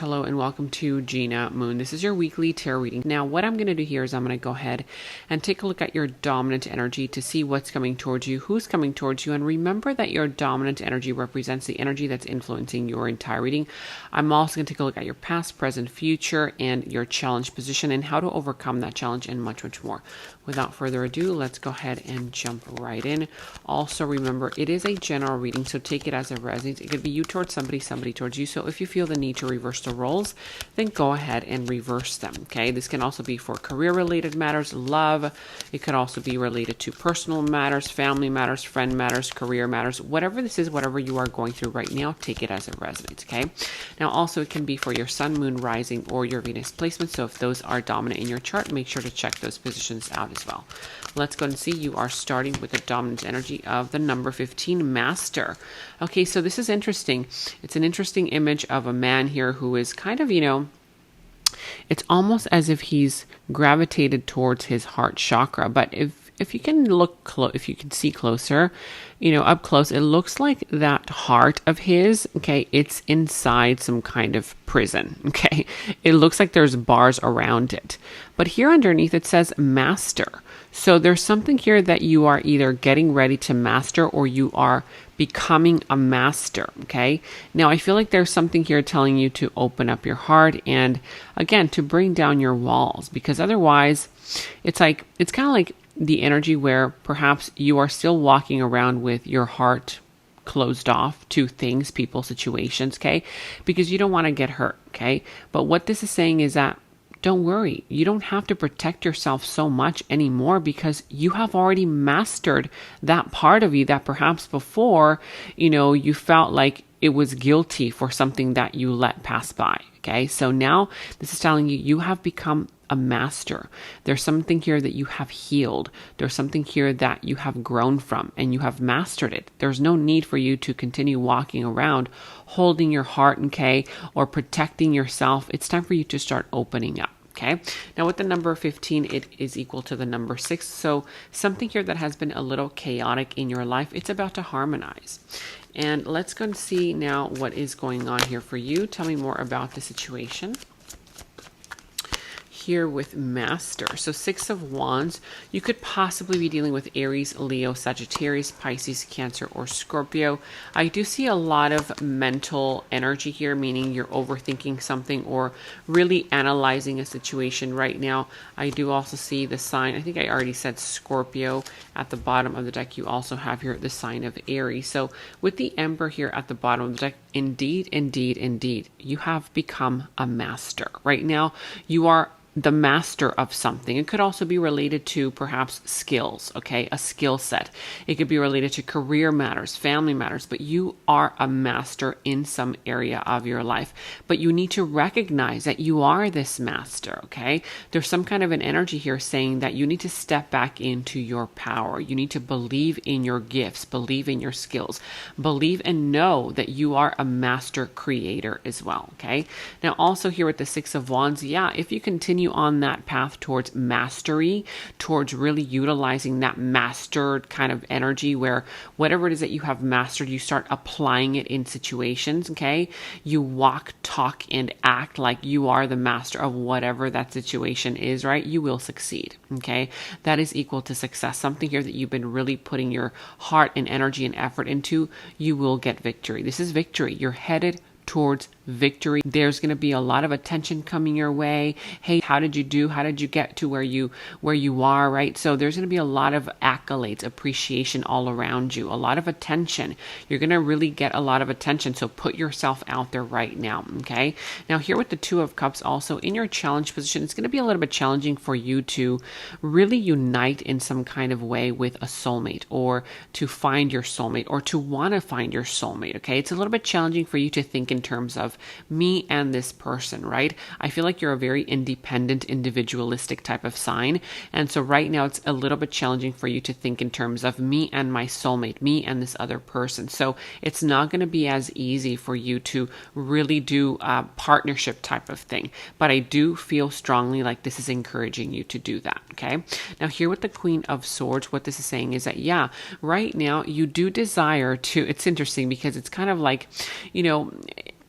Hello and welcome to Gena Moon. This is your weekly tarot reading. Now, what I'm going to do here is I'm going to go ahead and take a look at your dominant energy to see what's coming towards you, who's coming towards you, and remember that your dominant energy represents the energy that's influencing your entire reading. I'm also going to take a look at your past, present, future, and your challenge position and how to overcome that challenge and much, much more. Without further ado, let's go ahead and jump right in. Also, remember, it is a general reading, so take it as it resonates. It could be you towards somebody, somebody towards you. So if you feel the need to reverse the roles, then go ahead and reverse them. Okay, this can also be for career related matters, love. It could also be related to personal matters, family matters, friend matters, career matters. Whatever this is, whatever you are going through right now, take it as it resonates. Okay, now also it can be for your sun, moon, rising, or your Venus placement. So if those are dominant in your chart, make sure to check those positions out as well. Let's go and see. You are starting with the dominant energy of the number 15, Master. Okay, so this is interesting. It's an interesting image of a man here who is kind of, it's almost as if he's gravitated towards his heart chakra. But if you can look close, if you can see closer, up close, it looks like that heart of his, okay, it's inside some kind of prison, okay? It looks like there's bars around it. But here underneath it says Master. So there's something here that you are either getting ready to master or you are becoming a master, okay? Now, I feel like there's something here telling you to open up your heart and, again, to bring down your walls, because otherwise it's kind of like the energy where perhaps you are still walking around with your heart closed off to things, people, situations, okay? Because you don't want to get hurt, okay? But what this is saying is that don't worry, you don't have to protect yourself so much anymore because you have already mastered that part of you that perhaps before, you felt like it was guilty for something that you let pass by. Okay, so now this is telling you you have become a master. There's something here that you have healed. There's something here that you have grown from and you have mastered it. There's no need for you to continue walking around holding your heart, okay, or protecting yourself. It's time for you to start opening up. Okay, now with the number 15, it is equal to the number 6. So something here that has been a little chaotic in your life, it's about to harmonize. And let's go and see now what is going on here for you. Tell me more about the situation here with Master. So 6 of Wands, you could possibly be dealing with Aries, Leo, Sagittarius, Pisces, Cancer, or Scorpio. I do see a lot of mental energy here, meaning you're overthinking something or really analyzing a situation right now. I do also see the sign, I think I already said Scorpio at the bottom of the deck. You also have here the sign of Aries. So with the Emperor here at the bottom of the deck, indeed, you have become a master. Right now, you are the master of something. It could also be related to perhaps skills, okay? A skill set. It could be related to career matters, family matters, but you are a master in some area of your life. But you need to recognize that you are this master, okay? There's some kind of an energy here saying that you need to step back into your power. You need to believe in your gifts, believe in your skills, believe and know that you are a master creator as well, okay? Now also here with the 6 of Wands, yeah, if you continue on that path towards mastery, towards really utilizing that mastered kind of energy where whatever it is that you have mastered, you start applying it in situations, okay? You walk, talk, and act like you are the master of whatever that situation is, right? You will succeed, okay? That is equal to success. Something here that you've been really putting your heart and energy and effort into, you will get victory. This is victory. You're headed towards victory. There's going to be a lot of attention coming your way. Hey, how did you do? How did you get to where you are, right? So there's going to be a lot of accolades, appreciation all around you, a lot of attention. You're going to really get a lot of attention. So put yourself out there right now, okay? Now here with the 2 of Cups, also in your challenge position, it's going to be a little bit challenging for you to really unite in some kind of way with a soulmate or to find your soulmate or to want to find your soulmate, okay? It's a little bit challenging for you to think in terms of me and this person, right? I feel like you're a very independent, individualistic type of sign. And so right now it's a little bit challenging for you to think in terms of me and my soulmate, me and this other person. So it's not going to be as easy for you to really do a partnership type of thing. But I do feel strongly like this is encouraging you to do that, okay? Now here with the Queen of Swords, what this is saying is that, yeah, right now you do desire to, it's interesting because it's kind of like,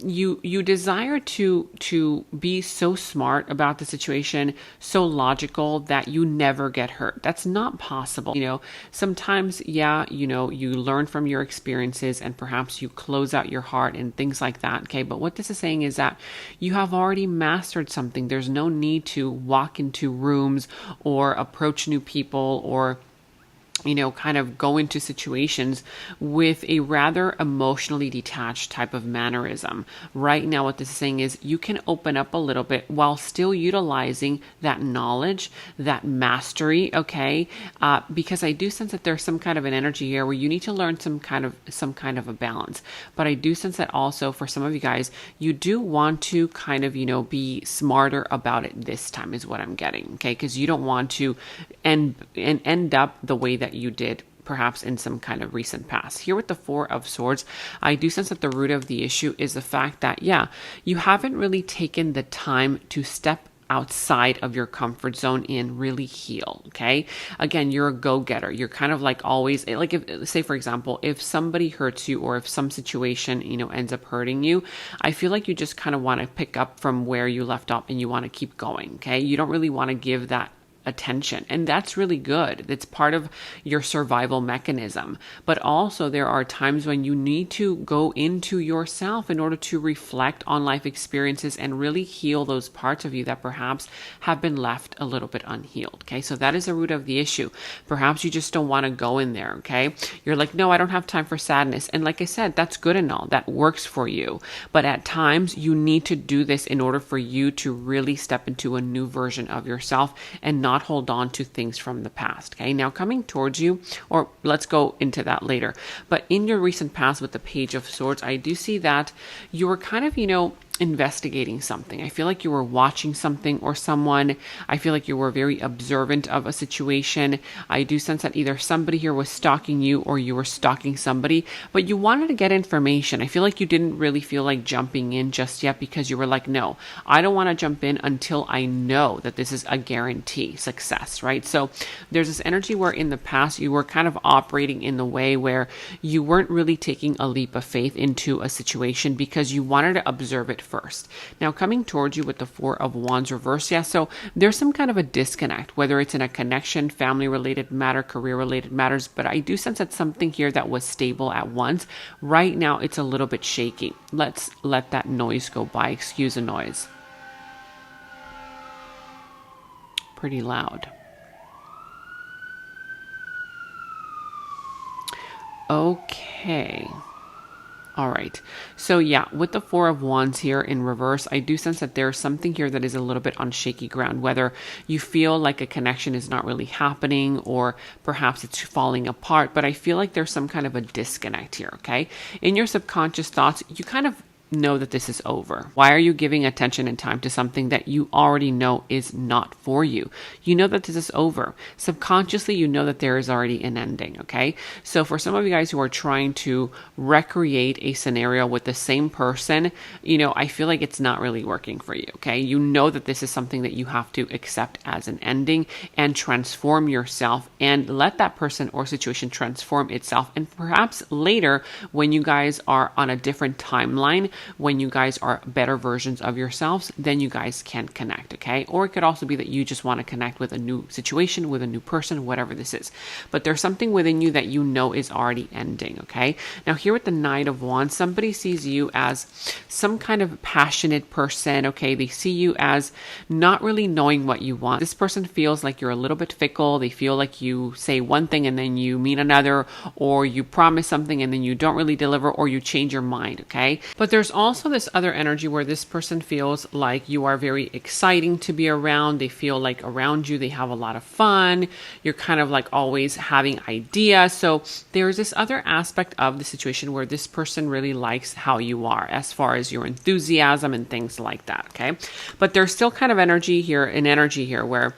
you desire to be so smart about the situation, so logical that you never get hurt. That's not possible. Sometimes, yeah, you learn from your experiences and perhaps you close out your heart and things like that. Okay. But what this is saying is that you have already mastered something. There's no need to walk into rooms or approach new people or kind of go into situations with a rather emotionally detached type of mannerism. Right now, what this is saying is you can open up a little bit while still utilizing that knowledge, that mastery, okay? Because I do sense that there's some kind of an energy here where you need to learn some kind of a balance. But I do sense that also for some of you guys, you do want to kind of, be smarter about it this time is what I'm getting, okay? Because you don't want to end up the way that you did perhaps in some kind of recent past. Here with the Four of Swords, I do sense that the root of the issue is the fact that, you haven't really taken the time to step outside of your comfort zone and really heal. Okay. Again, you're a go-getter. You're kind of like always, like if, say for example, if somebody hurts you or if some situation, ends up hurting you, I feel like you just kind of want to pick up from where you left off and you want to keep going. Okay. You don't really want to give that attention. And that's really good. It's part of your survival mechanism. But also there are times when you need to go into yourself in order to reflect on life experiences and really heal those parts of you that perhaps have been left a little bit unhealed. Okay. So that is the root of the issue. Perhaps you just don't want to go in there. Okay. You're like, no, I don't have time for sadness. And like I said, that's good and all. That works for you. But at times you need to do this in order for you to really step into a new version of yourself and not hold on to things from the past. Okay. Now coming towards you, or let's go into that later. But in your recent past with the Page of Swords, I do see that you were kind of, investigating something. I feel like you were watching something or someone. I feel like you were very observant of a situation. I do sense that either somebody here was stalking you or you were stalking somebody, but you wanted to get information. I feel like you didn't really feel like jumping in just yet because you were like, no, I don't want to jump in until I know that this is a guarantee success, right? So there's this energy where in the past you were kind of operating in the way where you weren't really taking a leap of faith into a situation because you wanted to observe it first. Now coming towards you with the Four of Wands reverse, so there's some kind of a disconnect, whether it's in a connection, family related matter, career related matters, but I do sense that something here that was stable at once, right now it's a little bit shaky. Let's let that noise go by. Excuse the noise. Pretty loud. Okay. All right. So with the Four of Wands here in reverse, I do sense that there's something here that is a little bit on shaky ground, whether you feel like a connection is not really happening or perhaps it's falling apart, but I feel like there's some kind of a disconnect here. Okay. In your subconscious thoughts, you kind of know that this is over. Why are you giving attention and time to something that you already know is not for you? You know that this is over. Subconsciously, you know that there is already an ending, okay? So for some of you guys who are trying to recreate a scenario with the same person, I feel like it's not really working for you, okay? You know that this is something that you have to accept as an ending and transform yourself and let that person or situation transform itself. And perhaps later, when you guys are on a different timeline, when you guys are better versions of yourselves, then you guys can connect, okay? Or it could also be that you just want to connect with a new situation, with a new person, whatever this is. But there's something within you that you know is already ending, okay? Now here with the Knight of Wands, somebody sees you as some kind of passionate person, okay? They see you as not really knowing what you want. This person feels like you're a little bit fickle. They feel like you say one thing and then you mean another, or you promise something and then you don't really deliver, or you change your mind, okay? But there's also this other energy where this person feels like you are very exciting to be around. They feel like around you, they have a lot of fun. You're kind of like always having ideas. So there's this other aspect of the situation where this person really likes how you are as far as your enthusiasm and things like that. Okay. But there's still kind of an energy here where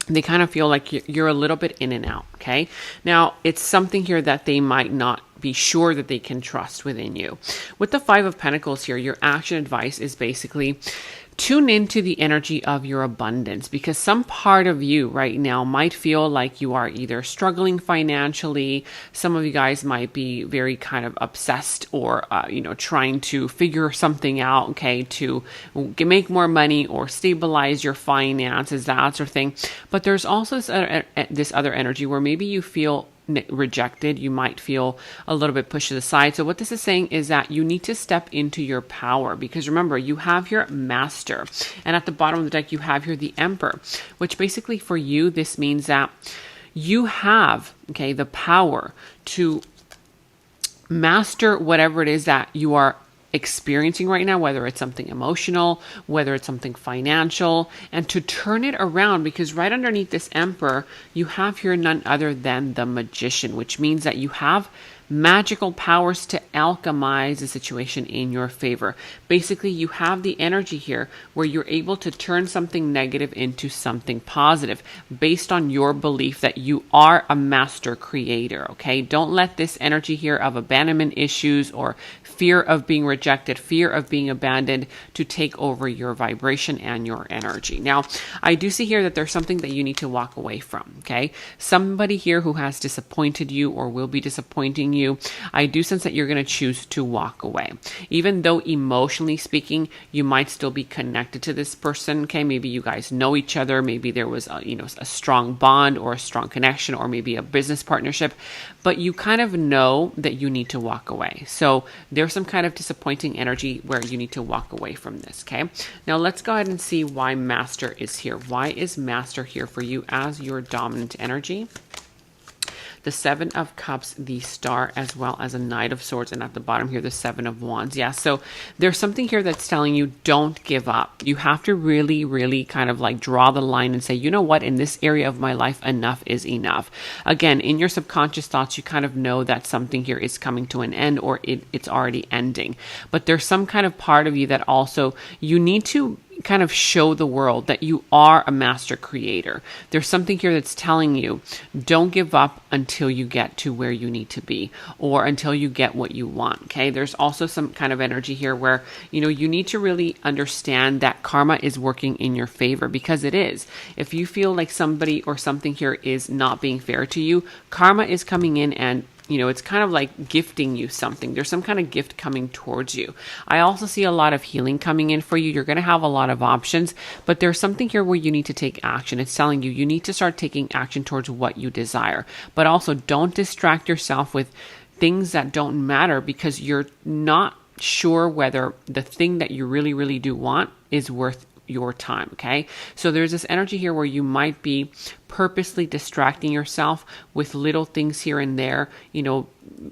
they kind of feel like you're a little bit in and out. Okay. Now it's something here that they might not be sure that they can trust within you. With the Five of Pentacles here, your action advice is basically tune into the energy of your abundance, because some part of you right now might feel like you are either struggling financially. Some of you guys might be very kind of obsessed or, trying to figure something out, okay, to make more money or stabilize your finances, that sort of thing. But there's also this other energy where maybe you feel rejected. You might feel a little bit pushed to the side. So what this is saying is that you need to step into your power, because remember, you have your Master, and at the bottom of the deck you have here the Emperor, which basically for you this means that you have the power to master whatever it is that you are experiencing right now, whether it's something emotional, whether it's something financial, and to turn it around, because right underneath this Emperor, you have here none other than the Magician, which means that you have magical powers to alchemize the situation in your favor. Basically, you have the energy here where you're able to turn something negative into something positive based on your belief that you are a master creator, okay? Don't let this energy here of abandonment issues or fear of being rejected, fear of being abandoned to take over your vibration and your energy. Now, I do see here that there's something that you need to walk away from, okay? Somebody here who has disappointed you or will be disappointing you, I do sense that you're going to choose to walk away. Even though emotionally speaking, you might still be connected to this person, okay? Maybe you guys know each other, maybe there was a strong bond or a strong connection, or maybe a business partnership, but you kind of know that you need to walk away. So there's some kind of disappointing energy where you need to walk away from this, okay? Now let's go ahead and see why Master is here. Why is Master here for you as your dominant energy? The Seven of Cups, the Star, as well as a Knight of Swords, and at the bottom here, the Seven of Wands. Yeah, so there's something here that's telling you don't give up. You have to really, really kind of like draw the line and say, you know what, in this area of my life, enough is enough. Again, in your subconscious thoughts, you kind of know that something here is coming to an end, or it's already ending. But there's some kind of part of you that also you need to kind of show the world that you are a master creator. There's something here that's telling you don't give up until you get to where you need to be, or until you get what you want. Okay. There's also some kind of energy here where, you need to really understand that karma is working in your favor, because it is. If you feel like somebody or something here is not being fair to you, karma is coming in and it's kind of like gifting you something. There's some kind of gift coming towards you. I also see a lot of healing coming in for you. You're going to have a lot of options, but there's something here where you need to take action. It's telling you need to start taking action towards what you desire, but also don't distract yourself with things that don't matter, because you're not sure whether the thing that you really, really do want is worth your time. Okay. So there's this energy here where you might be purposely distracting yourself with little things here and there,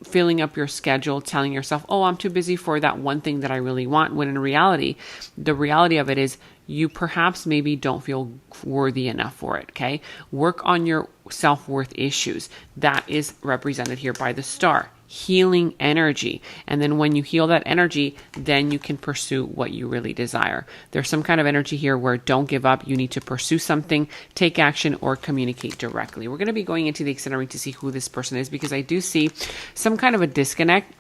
filling up your schedule, telling yourself, oh, I'm too busy for that one thing that I really want. When in reality, the reality of it is you perhaps maybe don't feel worthy enough for it. Okay. Work on your self-worth issues. That is represented here by the Star. Healing energy. And then when you heal that energy, then you can pursue what you really desire. There's some kind of energy here where don't give up. You need to pursue something, take action, or communicate directly. We're going to be going into the extended reading to see who this person is, because I do see some kind of a disconnect.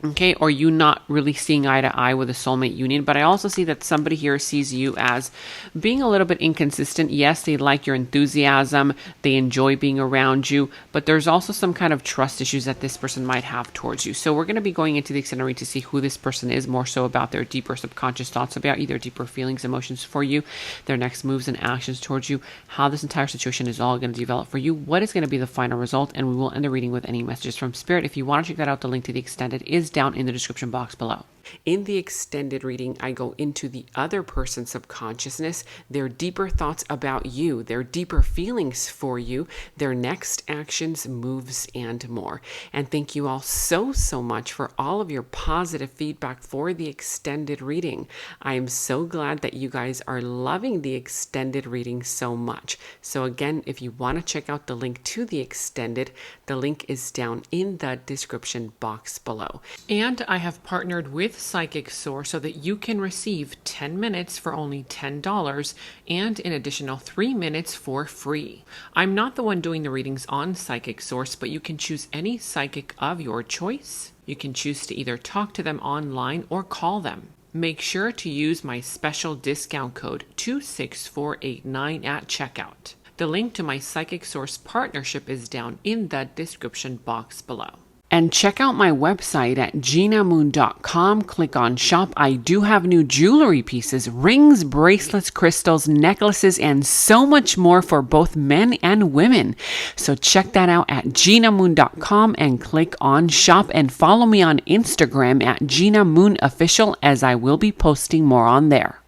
Okay, or you not really seeing eye to eye with a soulmate union. But I also see that somebody here sees you as being a little bit inconsistent. Yes, they like your enthusiasm. They enjoy being around you. But there's also some kind of trust issues that this person might have towards you. So we're going to be going into the extended reading to see who this person is, more so about their deeper subconscious thoughts about you, their deeper feelings, emotions for you, their next moves and actions towards you, how this entire situation is all going to develop for you, what is going to be the final result, and we will end the reading with any messages from Spirit. If you want to check that out, the link to the extended is down in the description box below. In the extended reading, I go into the other person's subconsciousness, their deeper thoughts about you, their deeper feelings for you, their next actions, moves, and more. And thank you all so much for all of your positive feedback for the extended reading. I am so glad that you guys are loving the extended reading so much. So again, if you want to check out the link to the extended, the link is down in the description box below. And I have partnered with with Psychic Source so that you can receive 10 minutes for only $10 and an additional 3 minutes for free. I'm not the one doing the readings on Psychic Source, but you can choose any psychic of your choice. You can choose to either talk to them online or call them. Make sure to use my special discount code 26489 at checkout. The link to my Psychic Source partnership is down in the description box below. And check out my website at genamoon.com. Click on shop. I do have new jewelry pieces, rings, bracelets, crystals, necklaces, and so much more for both men and women. So check that out at genamoon.com and click on shop, and follow me on Instagram at Gena Moon Official, as I will be posting more on there.